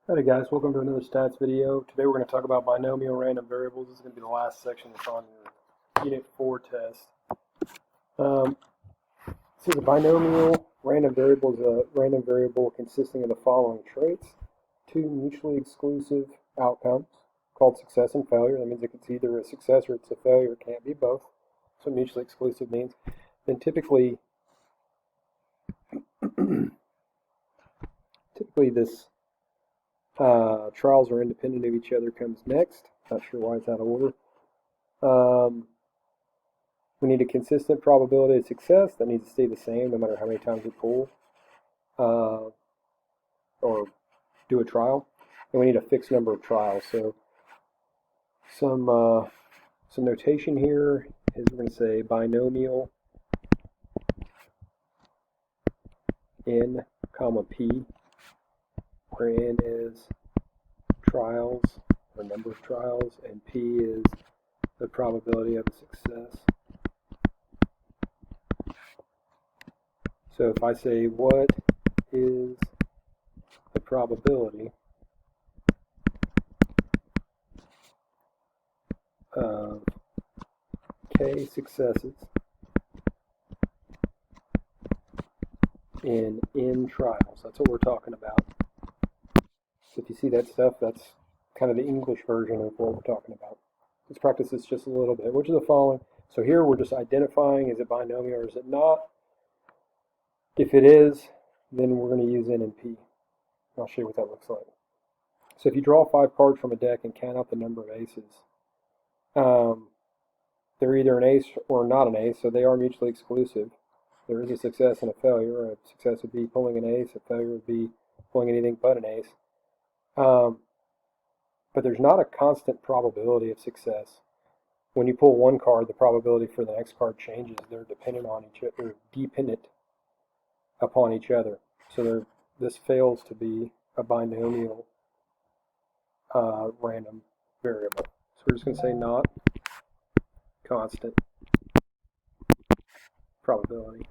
Howdy guys, welcome to another stats video. Today we're going to talk about binomial random variables. This is going to be the last section that's on your Unit 4 test. So the binomial random variable is a random variable consisting of the following traits. Two mutually exclusive outcomes called success and failure. That means it's either a success or it's a failure. It can't be both. That's what mutually exclusive means. Then typically this trials are independent of each other comes next. Not sure why it's out of order. We need a consistent probability of success. That needs to stay the same no matter how many times we pull or do a trial. And we need a fixed number of trials. So some notation here is we're going to say binomial n comma p, where n is trials or number of trials and p is the probability of a success. So if I say what is the probability of k successes in n trials, that's what we're talking about. So if you see that stuff, that's kind of the English version of what we're talking about. Let's practice this just a little bit. Which of the following? So here we're just identifying, is it binomial or is it not? If it is, then we're going to use n and p. I'll show you what that looks like. So if you draw 5 cards from a deck and count out the number of aces, they're either an ace or not an ace, so they are mutually exclusive. There is a success and a failure. A success would be pulling an ace, a failure would be pulling anything but an ace. But there's not a constant probability of success. When you pull one card, the probability for the next card changes. They're dependent on each other, dependent upon each other. So this fails to be a binomial random variable. So we're just going to say not constant probability.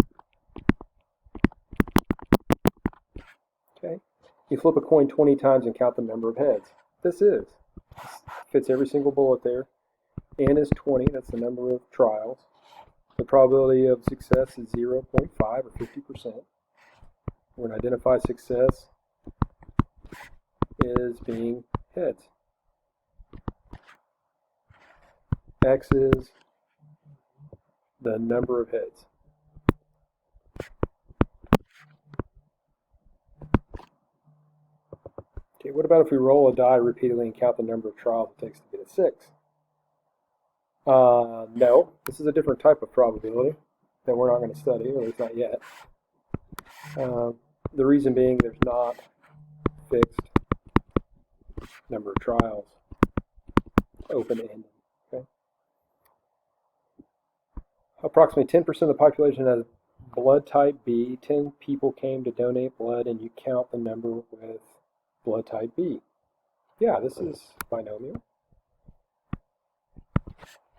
Okay. You flip a coin 20 times and count the number of heads. This fits every single bullet there. N is 20, that's the number of trials. The probability of success is 0.5 or 50%. We're going to identify success as being heads. X is the number of heads. Okay, what about if we roll a die repeatedly and count the number of trials it takes to get a 6? No, this is a different type of probability that we're not going to study, or at least not yet. The reason being there's not fixed number of trials, open-ended. Okay? Approximately 10% of the population has blood type B. 10 people came to donate blood, and you count the number with blood type B. Yeah, this is binomial.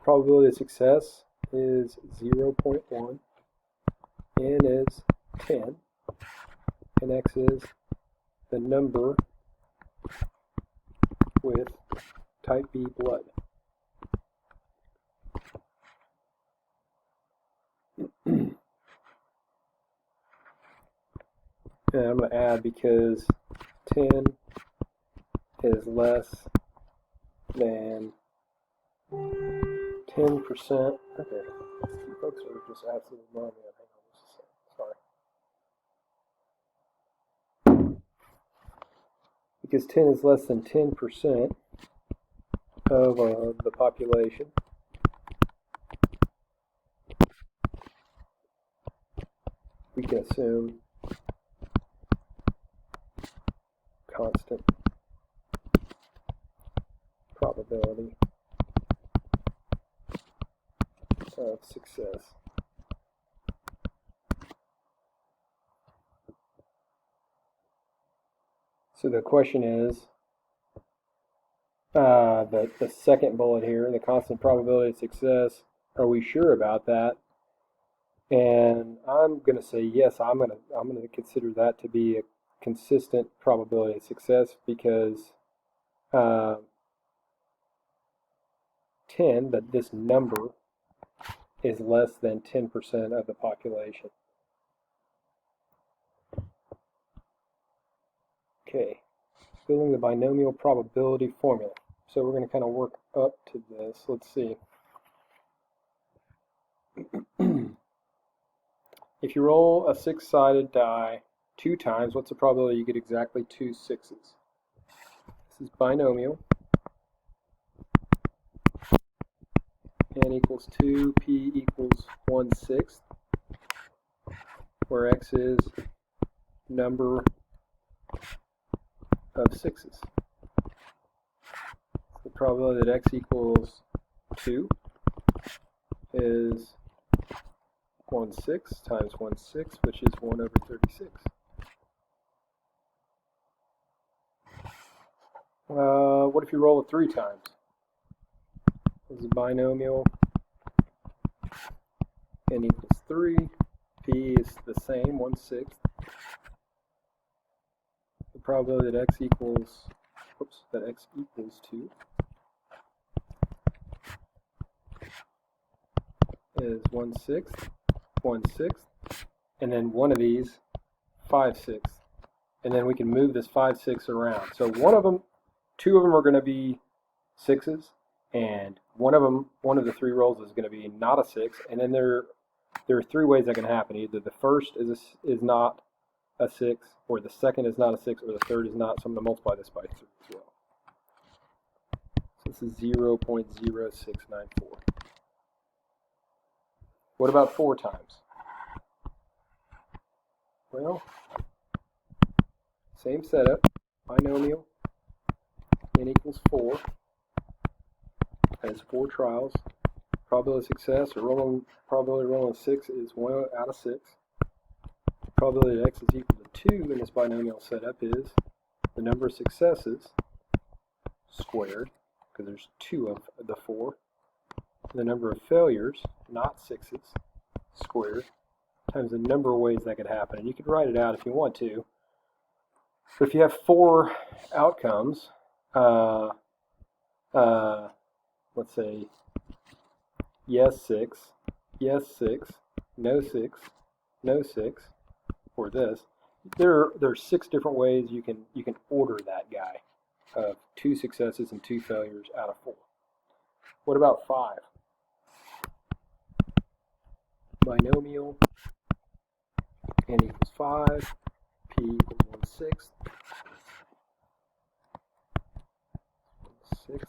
Probability of success is 0.1. N is 10. And X is the number with type B blood. And I'm going to add because 10 is less than 10%. Okay, you folks are just absolutely blowing me up. Hang on just a second. Sorry. Because 10 is less than 10% of the population, we can assume constant probability of success. So the question is, the second bullet here, the constant probability of success, are we sure about that? And I'm going to say yes, I'm going to consider that to be a consistent probability of success because 10, that this number is less than 10% of the population. Okay, building the binomial probability formula. So we're going to kind of work up to this. Let's see. If you roll a 6-sided die 2 times, what's the probability you get exactly 2 sixes? This is binomial. N equals 2, P equals 1/6, where X is number of sixes. The probability that X equals 2 is 1/6 times 1/6, which is 1/36. What if you roll it 3 times? This is binomial. N equals 3. P is the same, 1/6. The probability that X equals 2 is 1/6, 1/6, and then one of these 5/6, and then we can move this 5/6 around. So two of them are going to be sixes, and one of the 3 rolls is going to be not a 6, and then there are 3 ways that can happen. Either the first is not a 6, or the second is not a 6, or the third is not. So I'm going to multiply this by 3 as well. So this is 0.0694. What about 4 times? Well, same setup, binomial, N equals 4, has 4 trials. Probability of success, or probability of rolling 6 is 1 out of 6. Probability that X is equal to 2 in this binomial setup is the number of successes squared, because there's 2 of the 4. The number of failures, not 6s, squared, times the number of ways that could happen. And you could write it out if you want to. But if you have 4 outcomes, let's say yes 6, yes 6, no 6, no 6, or this, there are 6 different ways you can order that guy of 2 successes and 2 failures out of 4. What about 5? Binomial, N equals 5, P equals 1/6, 1/6.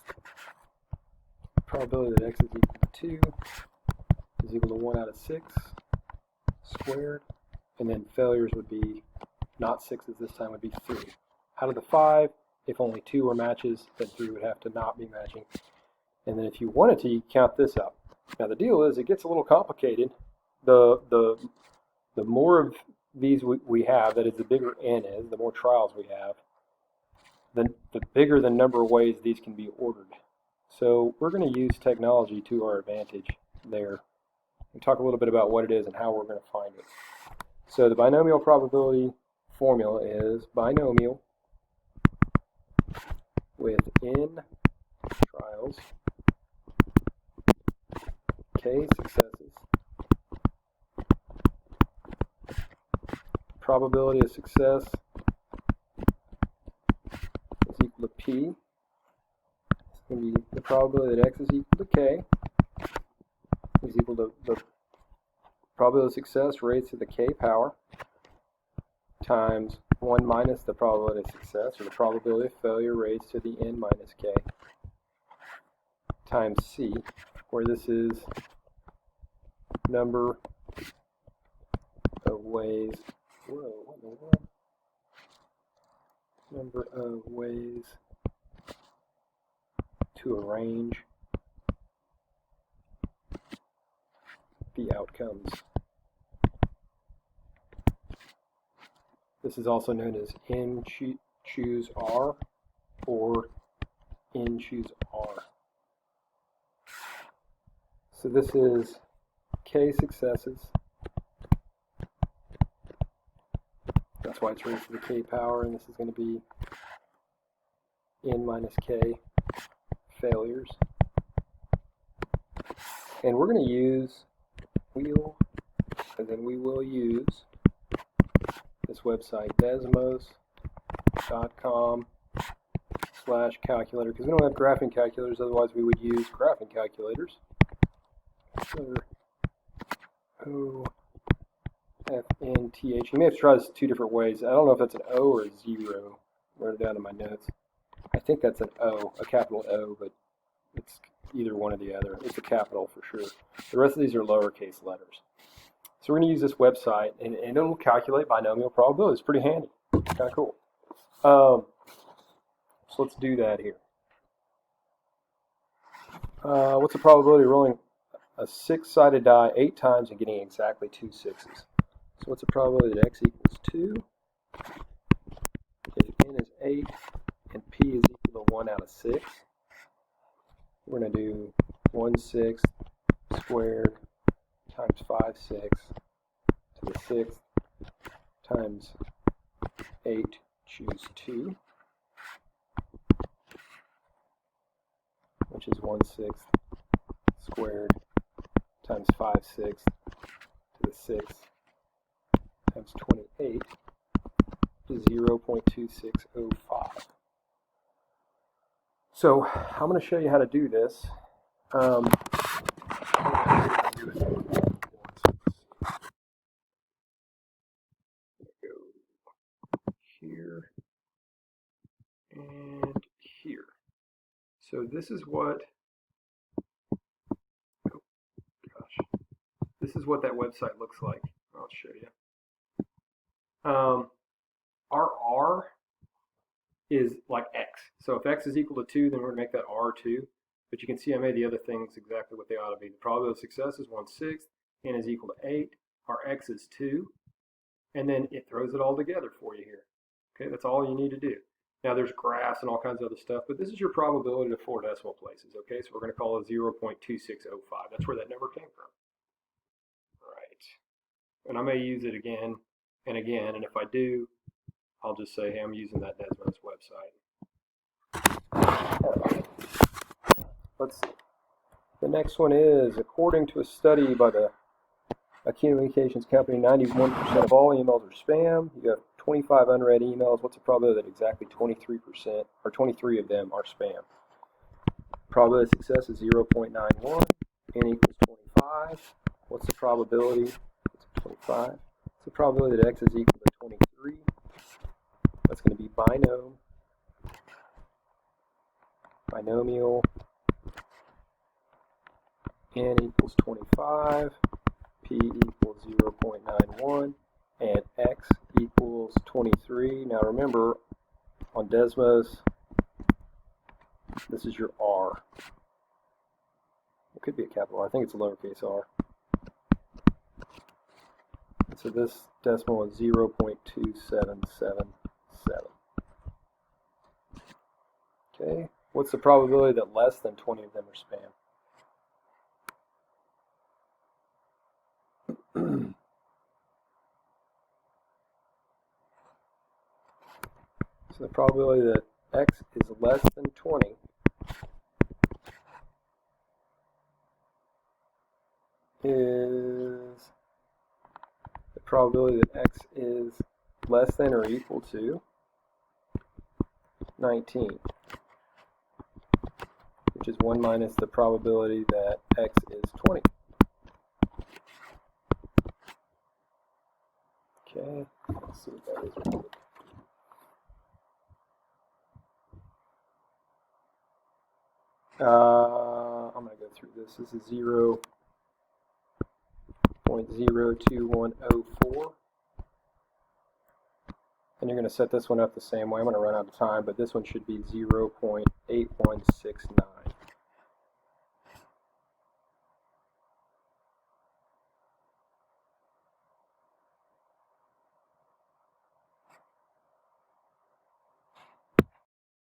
Probability that X is equal to 2 is equal to 1 out of 6 squared, and then failures would be not 6s this time, would be 3. Out of the 5, if only 2 are matches, then 3 would have to not be matching. And then if you wanted to, you count this out. Now the deal is, it gets a little complicated. The more of these we have, that is, the bigger N is, the more trials we have, then the bigger the number of ways these can be ordered. So we're going to use technology to our advantage there and talk a little bit about what it is and how we're going to find it. So the binomial probability formula is binomial with N trials, K successes, probability of success is equal to P. It's going to be the probability that X is equal to K is equal to the probability of success raised to the K power times 1 minus the probability of success, or the probability of failure raised to the N minus K, times C, where this is number of ways, what in the world? Number of ways to arrange the outcomes. This is also known as N choose R or N choose R. So this is K successes, the That's why it's raised to the k power, and this is going to be n minus k failures. And we're going to use and then we will use this website, desmos.com/calculator, because we don't have graphing calculators, otherwise we would use graphing calculators. O-F-N-T-H. You may have to try this two different ways. I don't know if that's an O or a 0. Wrote it down in my notes. I think that's an O, a capital O, but it's either one or the other. It's a capital for sure. The rest of these are lowercase letters. So we're going to use this website, and it'll calculate binomial probability. It's pretty handy. It's kind of cool. So let's do that here. What's the probability of rolling a 6-sided die 8 times and getting exactly 2 6s? So what's the probability that x equals 2? Okay, n is 8, and p is equal to 1 out of 6. We're going to do 1/6 squared times 5/6 to the 6th times 8, choose 2, which is 1/6 squared times 5/6 to the 6th times 28 is 0.2605. So I'm going to show you how to do this. Go here and here. So this is what, this is what that website looks like. I'll show you. Our R is like X. So if X is equal to 2, then we're going to make that R 2. But you can see I made the other things exactly what they ought to be. The probability of success is 1/6. N is equal to 8. Our X is 2. And then it throws it all together for you here. Okay, that's all you need to do. Now there's graphs and all kinds of other stuff, but this is your probability to 4 decimal places. Okay, so we're going to call it 0.2605. That's where that number came from. All right. And I may use it again and again, and if I do, I'll just say, hey, I'm using that Desmos website. All right. Let's see. The next one is, according to a study by the communications company, 91% of all emails are spam. You have 25 unread emails. What's the probability that exactly 23% or 23 of them are spam? Probability of success is 0.91. N equals 25. What's the probability? It's 25. What's the probability that x is equal to 23? That's going to be binomial. N equals 25. P equals 0.91. And x equals 23. Now remember, on Desmos, this is your R. It could be a capital R. I think it's a lowercase r. And so this decimal is 0.2777. Okay, what's the probability that less than 20 of them are spam? So the probability that x is less than 20 is the probability that x is less than or equal to 19, which is 1 minus the probability that x is 20. Okay, let's see what that is real quick. I'm going to go through this. This is 0.02104. And you're going to set this one up the same way. I'm going to run out of time, but this one should be 0.8169.